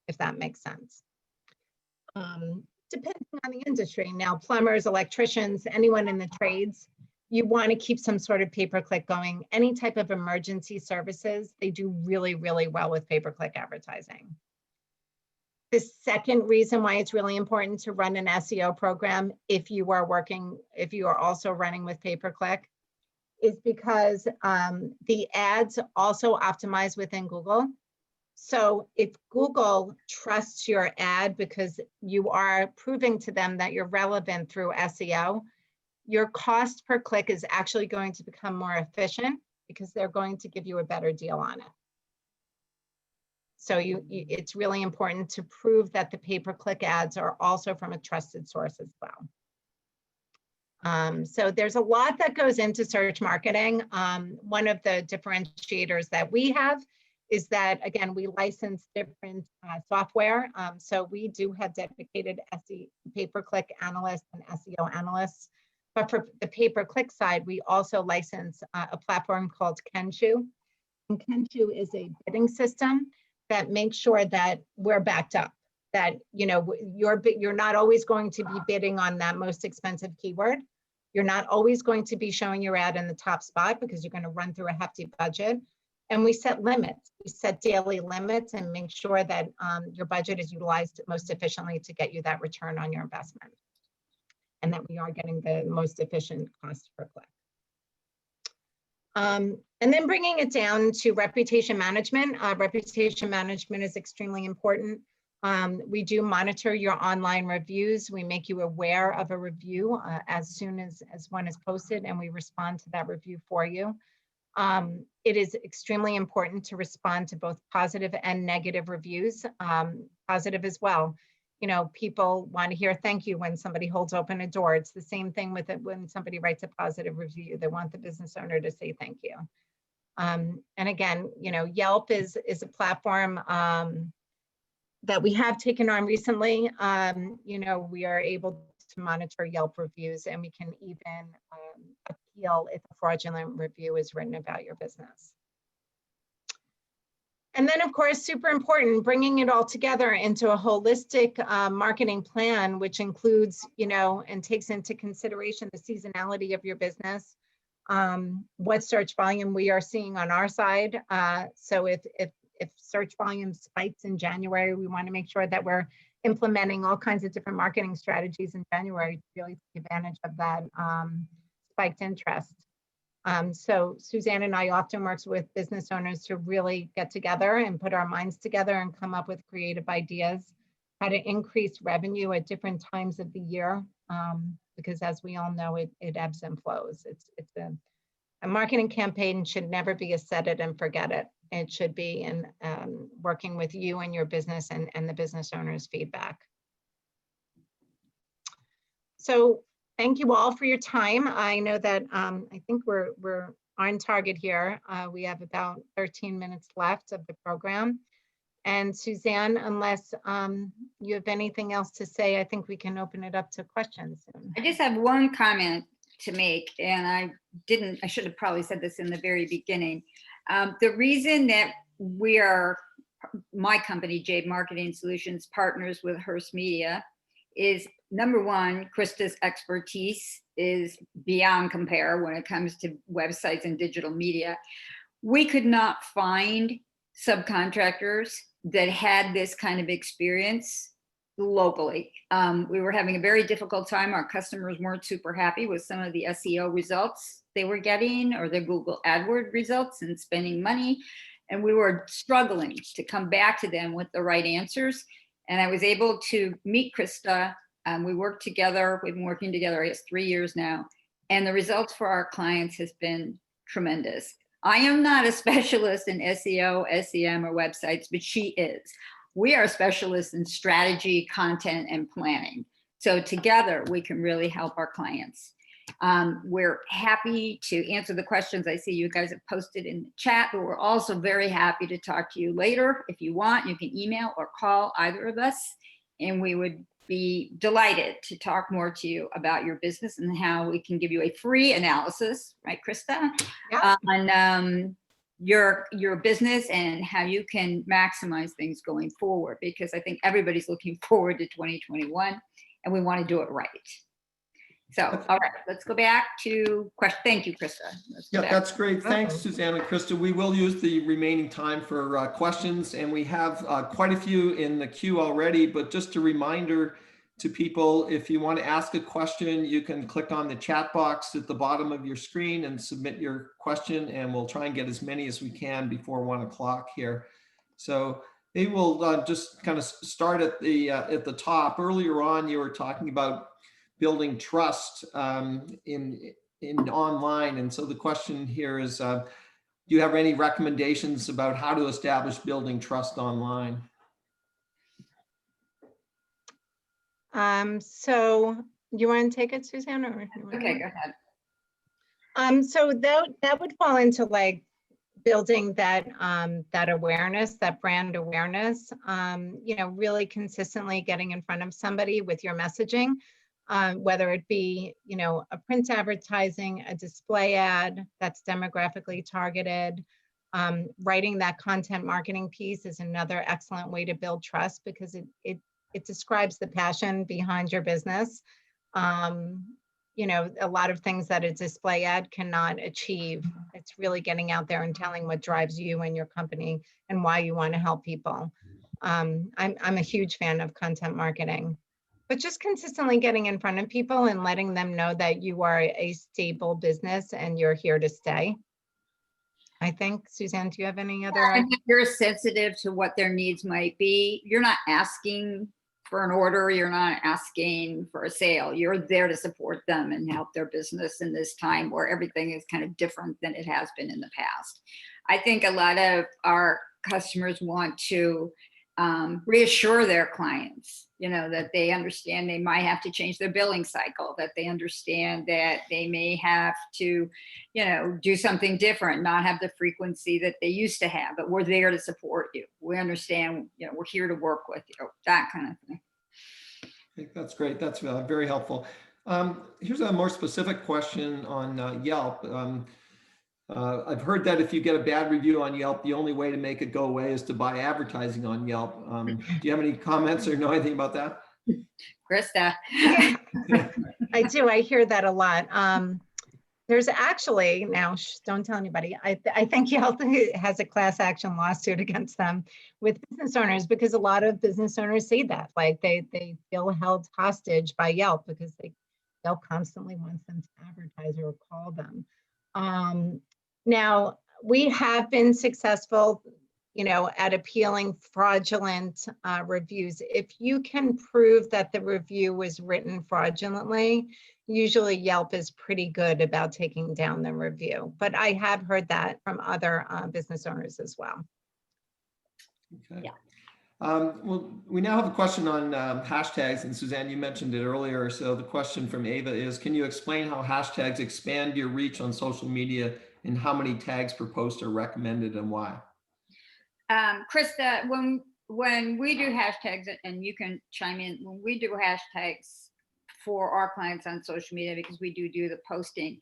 if that makes sense. Depending on the industry. Now, plumbers, electricians, anyone in the trades, you want to keep some sort of pay-per-click going. Any type of emergency services, they do really, really well with pay-per-click advertising. The second reason why it's really important to run an SEO program if you are also running with pay-per-click is because the ads also optimize within Google. So if Google trusts your ad because you are proving to them that you're relevant through SEO, your cost per click is actually going to become more efficient because they're going to give you a better deal on it. So it's really important to prove that the pay-per-click ads are also from a trusted source as well. So there's a lot that goes into search marketing. One of the differentiators that we have is that, again, we license different software. So we do have dedicated pay-per-click analysts and SEO analysts. But for the pay-per-click side, we also license a platform called Kenshu. And Kenshu is a bidding system that makes sure that we're backed up, that you're not always going to be bidding on that most expensive keyword. You're not always going to be showing your ad in the top spot because you're going to run through a hefty budget. And we set limits. We set daily limits and make sure that your budget is utilized most efficiently to get you that return on your investment, and that we are getting the most efficient cost per click. And then bringing it down to reputation management. Reputation management is extremely important. We do monitor your online reviews. We make you aware of a review as soon as one is posted, and we respond to that review for you. It is extremely important to respond to both positive and negative reviews, positive as well. you know, people want to hear thank you when somebody holds open a door. It's the same thing with it when somebody writes a positive review. They want the business owner to say thank you. And again, you know, Yelp is a platform that we have taken on recently. You know, we are able to monitor Yelp reviews, and we can even appeal if a fraudulent review is written about your business. And then, of course, super important, bringing it all together into a holistic marketing plan, which includes, you know, and takes into consideration the seasonality of your business, what search volume we are seeing on our side. So if search volume spikes in January, we want to make sure that we're implementing all kinds of different marketing strategies in January to really take advantage of that spiked interest. So Suzanne and I often works with business owners to really get together and put our minds together and come up with creative ideas, how to increase revenue at different times of the year. Because as we all know, it ebbs and flows. It's a marketing campaign should never be a set it and forget it. It should be in working with you and your business and the business owner's feedback. So thank you all for your time. I know that I think we're on target here. We have about 13 minutes left of the program. And Suzanne, unless you have anything else to say, I think we can open it up to questions soon. I just have one comment to make, and I should have probably said this in the very beginning. The reason that my company, Jade Marketing Solutions, partners with HEARST Media is, number one, Krista's expertise is beyond compare when it comes to websites and digital media. We could not find subcontractors that had this kind of experience locally. We were having a very difficult time. Our customers weren't super happy with some of the SEO results they were getting, or the Google AdWords results, and spending money. And we were struggling to come back to them with the right answers. And I was able to meet Krista. We worked together. We've been working together, I guess, 3 years now. And the results for our clients has been tremendous. I am not a specialist in SEO, SEM, or websites, but she is. We are specialists in strategy, content, and planning. So together, we can really help our clients. We're happy to answer the questions I see you guys have posted in the chat, but we're also very happy to talk to you later. If you want, you can email or call either of us, and we would be delighted to talk more to you about your business and how we can give you a free analysis, right, Krista? Yeah. On your business and how you can maximize things going forward, because I think everybody's looking forward to 2021 and we want to do it right. So, all right, let's go back to questions. Thank you, Krista. Yeah, that's great. Thanks, Suzanne and Krista. We will use the remaining time for questions, and we have quite a few in the queue already, but just a reminder to people, if you want to ask a question, you can click on the chat box at the bottom of your screen and submit your question, and we'll try and get as many as we can before 1 o'clock here. So maybe we'll just kind of start at the top. Earlier on, you were talking about building trust in online. And so the question here is, do you have any recommendations about how to establish building trust online? So you want to take it, Suzanne? Or okay, go ahead. So that would fall into like building that that awareness, that brand awareness, you know, really consistently getting in front of somebody with your messaging. Whether it be, you know, a print advertising, a display ad that's demographically targeted, writing that content marketing piece is another excellent way to build trust, because it describes the passion behind your business. You know, a lot of things that a display ad cannot achieve. It's really getting out there and telling what drives you and your company and why you want to help people. I'm a huge fan of content marketing. But just consistently getting in front of people and letting them know that you are a stable business and you're here to stay. I think, Suzanne, do you have any other? I think you're sensitive to what their needs might be. You're not asking for an order. You're not asking for a sale. You're there to support them and help their business in this time where everything is kind of different than it has been in the past. I think a lot of our customers want to reassure their clients, that they understand they might have to change their billing cycle, that they understand that they may have to, do something different, not have the frequency that they used to have, but we're there to support you. We understand, we're here to work with you, that kind of thing. I think that's great. That's very helpful. Here's a more specific question on Yelp. I've heard that if you get a bad review on Yelp, the only way to make it go away is to buy advertising on Yelp. Do you have any comments or know anything about that? Krista. Yeah, I do. I hear that a lot. There's actually, now, don't tell anybody, I think Yelp has a class action lawsuit against them with business owners, because a lot of business owners say that, like they feel held hostage by Yelp because Yelp constantly wants them to advertise or call them. Now, we have been successful, at appealing fraudulent reviews. If you can prove that the review was written fraudulently, usually Yelp is pretty good about taking down the review. But I have heard that from other business owners as well. Okay. Yeah. Well, we now have a question on hashtags, and Suzanne, you mentioned it earlier. So the question from Ava is, can you explain how hashtags expand your reach on social media and how many tags per post are recommended and why? Krista, when we do hashtags, and you can chime in, when we do hashtags for our clients on social media, because we do the posting,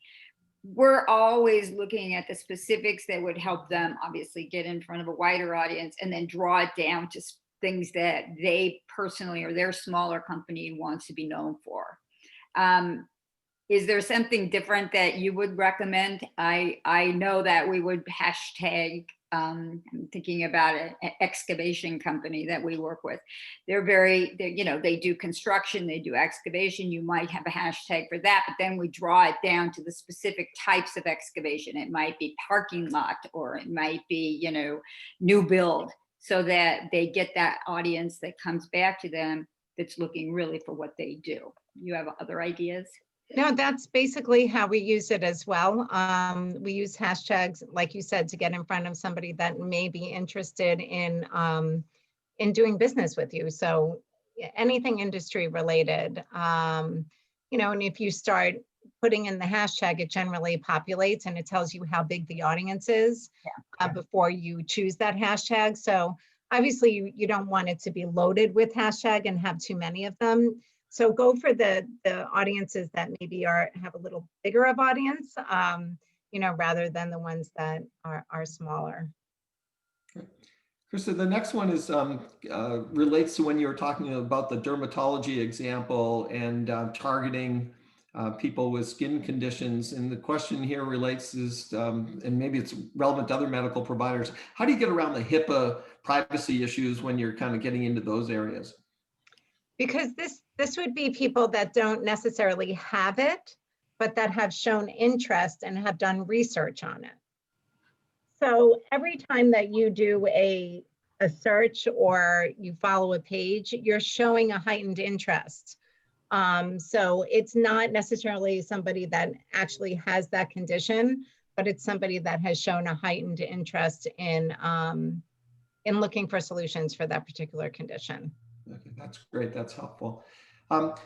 we're always looking at the specifics that would help them obviously get in front of a wider audience, and then draw it down to things that they personally or their smaller company wants to be known for. Is there something different that you would recommend? I know that we would hashtag, I'm thinking about an excavation company that we work with. They do construction, they do excavation. You might have a hashtag for that, but then we draw it down to the specific types of excavation. It might be parking lot, or it might be, new build, so that they get that audience that comes back to them that's looking really for what they do. You have other ideas? No, that's basically how we use it as well. We use hashtags, like you said, to get in front of somebody that may be interested in doing business with you. So anything industry related, and if you start putting in the hashtag, it generally populates and it tells you how big the audience is before you choose that hashtag. So obviously you don't want it to be loaded with hashtag and have too many of them. So go for the audiences that maybe have a little bigger of audience, rather than the ones that are smaller. Krista, the next one is relates to when you were talking about the dermatology example and targeting people with skin conditions. And the question here relates and maybe it's relevant to other medical providers. How do you get around the HIPAA privacy issues when you're kind of getting into those areas? Because this would be people that don't necessarily have it, but that have shown interest and have done research on it. So every time that you do a search or you follow a page, you're showing a heightened interest. So it's not necessarily somebody that actually has that condition, but it's somebody that has shown a heightened interest in looking for solutions for that particular condition. Okay, that's great. That's helpful.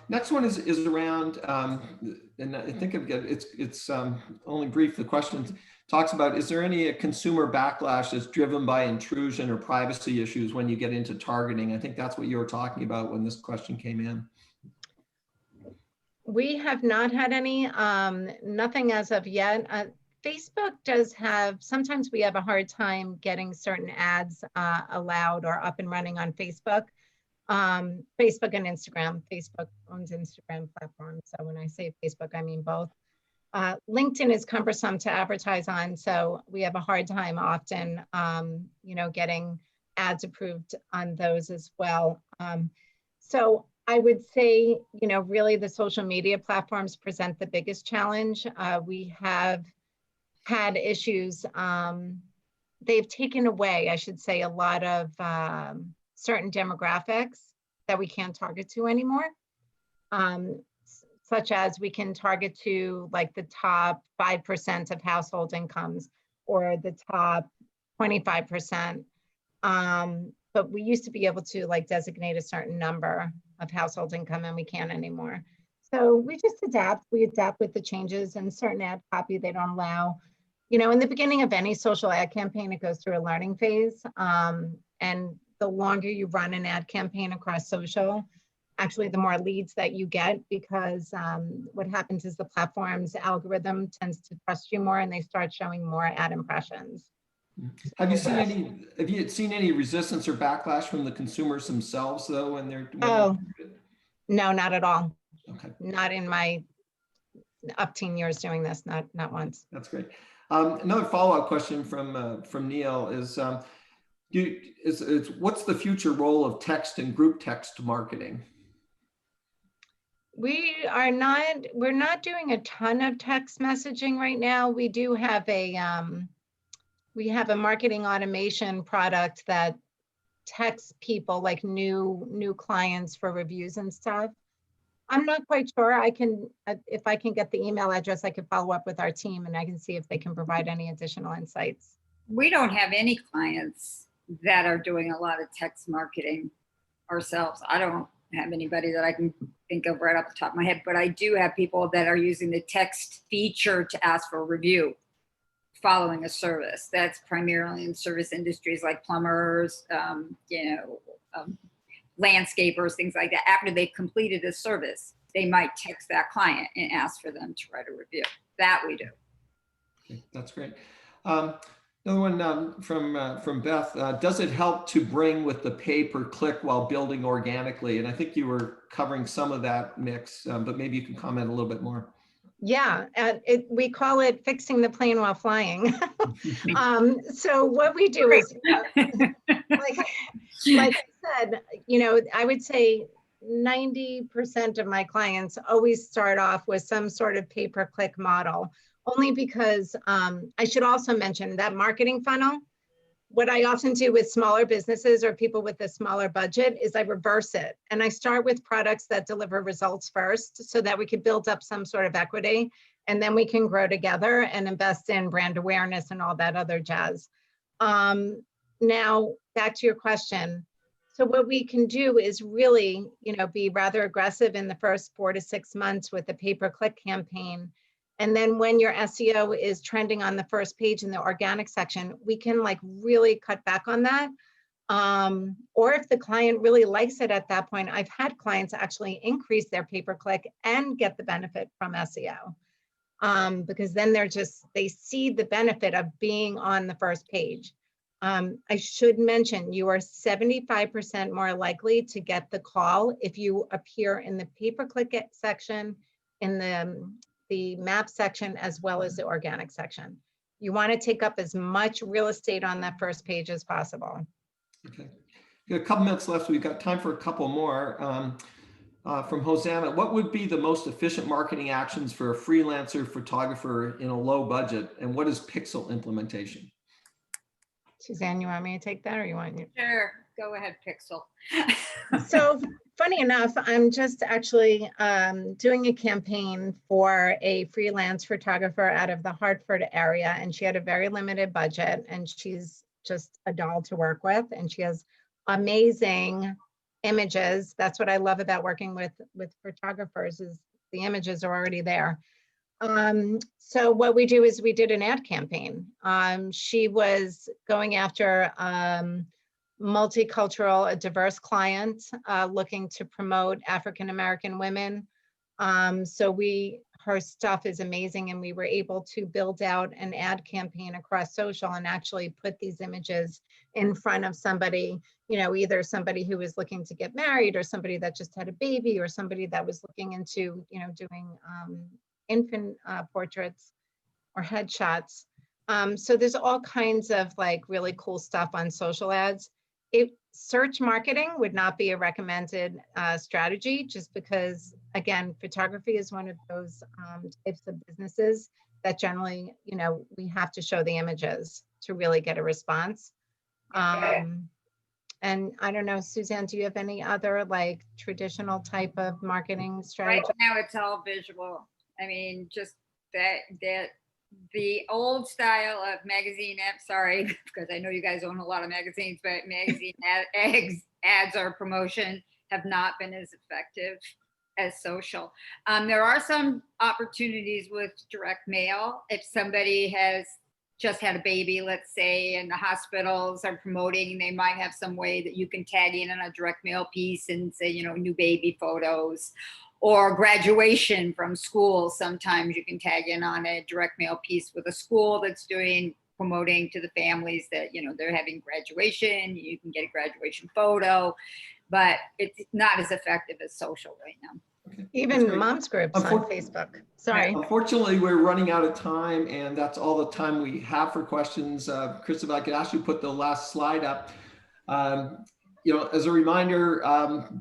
Next one is around, and I think it's only brief. The question talks about, is there any consumer backlash that's driven by intrusion or privacy issues when you get into targeting? I think that's what you were talking about when this question came in. We have not had any, nothing as of yet. Facebook does have, sometimes we have a hard time getting certain ads allowed or up and running on Facebook. Facebook and Instagram. Facebook owns Instagram platform. So when I say Facebook, I mean both. LinkedIn is cumbersome to advertise on. So we have a hard time often, getting ads approved on those as well. So I would say, really the social media platforms present the biggest challenge. We have had issues. They've taken away, I should say, a lot of certain demographics that we can't target to anymore, such as we can target to like the top 5% of household incomes or the top 25%. but we used to be able to like designate a certain number of household income, and we can't anymore. So we just adapt. We adapt with the changes, and certain ad copy they don't allow. You know, in the beginning of any social ad campaign, it goes through a learning phase. And the longer you run an ad campaign across social, actually the more leads that you get, because what happens is the platform's algorithm tends to trust you more, and they start showing more ad impressions. Have you seen any resistance or backlash from the consumers themselves though when they're Oh, no, not at all. Okay. Not in my up 10 years doing this, not once. That's great. Another follow-up question from Neil is, what's the future role of text and group text marketing? We're not doing a ton of text messaging right now. We do have we have a marketing automation product that texts people, like new clients for reviews and stuff. I'm not quite sure. I can, if I can get the email address, I could follow up with our team and I can see if they can provide any additional insights. We don't have any clients that are doing a lot of text marketing ourselves. I don't have anybody that I can think of right off the top of my head, but I do have people that are using the text feature to ask for a review following a service. That's primarily in service industries like plumbers, landscapers, things like that. After they've completed a service, they might text that client and ask for them to write a review. That we do. Okay, that's great. Another one from Beth. Does it help to bring with the pay per click while building organically? And I think you were covering some of that mix, but maybe you can comment a little bit more. Yeah, we call it fixing the plane while flying. So what we do is, like I said, I would say 90% of my clients always start off with some sort of pay-per-click model, only because I should also mention that marketing funnel. What I often do with smaller businesses or people with a smaller budget is I reverse it. And I start with products that deliver results first so that we can build up some sort of equity, and then we can grow together and invest in brand awareness and all that other jazz. Now, back to your question. So what we can do is really, be rather aggressive in the first 4 to 6 months with the pay-per-click campaign. And then when your SEO is trending on the first page in the organic section, we can really cut back on that. Or if the client really likes it at that point, I've had clients actually increase their pay-per-click and get the benefit from SEO. Because then they see the benefit of being on the first page. I should mention, you are 75% more likely to get the call if you appear in the pay-per-click section, in the map section, as well as the organic section. You want to take up as much real estate on that first page as possible. Okay, we got a couple minutes left. We've got time for a couple more. From Hosanna, what would be the most efficient marketing actions for a freelancer photographer in a low budget? And what is pixel implementation? Suzanne, you want me to take that, or you want you? Sure, go ahead, Pixel. So funny enough, I'm just actually doing a campaign for a freelance photographer out of the Hartford area, and she had a very limited budget, and she's just a doll to work with, and she has amazing images. That's what I love about working with photographers, is the images are already there. So what we do is we did an ad campaign. She was going after multicultural, a diverse client looking to promote African-American women. So her stuff is amazing, and we were able to build out an ad campaign across social and actually put these images in front of somebody, either somebody who was looking to get married, or somebody that just had a baby, or somebody that was looking into, doing infant portraits or headshots. So there's all kinds of really cool stuff on social ads. Search marketing would not be a recommended strategy, just because, again, photography is one of those types of businesses that generally, we have to show the images to really get a response. And I don't know, Suzanne, do you have any other traditional type of marketing strategy? Right now it's all visual. I mean, just that the old style of magazine ads, sorry, because I know you guys own a lot of magazines, but magazine ads or promotion have not been as effective as social. There are some opportunities with direct mail. If somebody has just had a baby, let's say, and the hospitals are promoting, they might have some way that you can tag in on a direct mail piece and say, you know, new baby photos, or graduation from school. Sometimes you can tag in on a direct mail piece with a school that's doing promoting to the families that, you know, they're having graduation. You can get a graduation photo, but it's not as effective as social right now. Okay. Even moms groups on Facebook. Sorry. Unfortunately, we're running out of time, and that's all the time we have for questions. Chris, if I could ask you to put the last slide up. You know, as a reminder,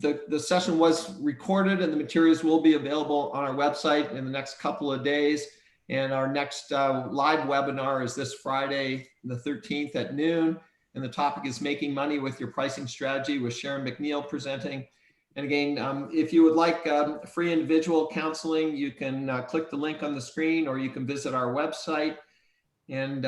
the session was recorded and the materials will be available on our website in the next couple of days. And our next live webinar is this Friday, the 13th at noon. And the topic is making money with your pricing strategy with Sharon McNeil presenting. And again, if you would like free individual counseling, you can click the link on the screen, or you can visit our website. And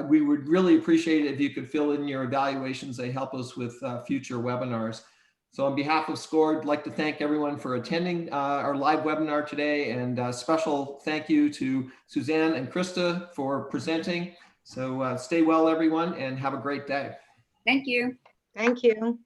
we would really appreciate it if you could fill in your evaluations. They help us with future webinars. So on behalf of SCORE, I'd like to thank everyone for attending our live webinar today, and special thank you to Suzanne and Krista for presenting. So stay well, everyone, and have a great day. Thank you. Thank you.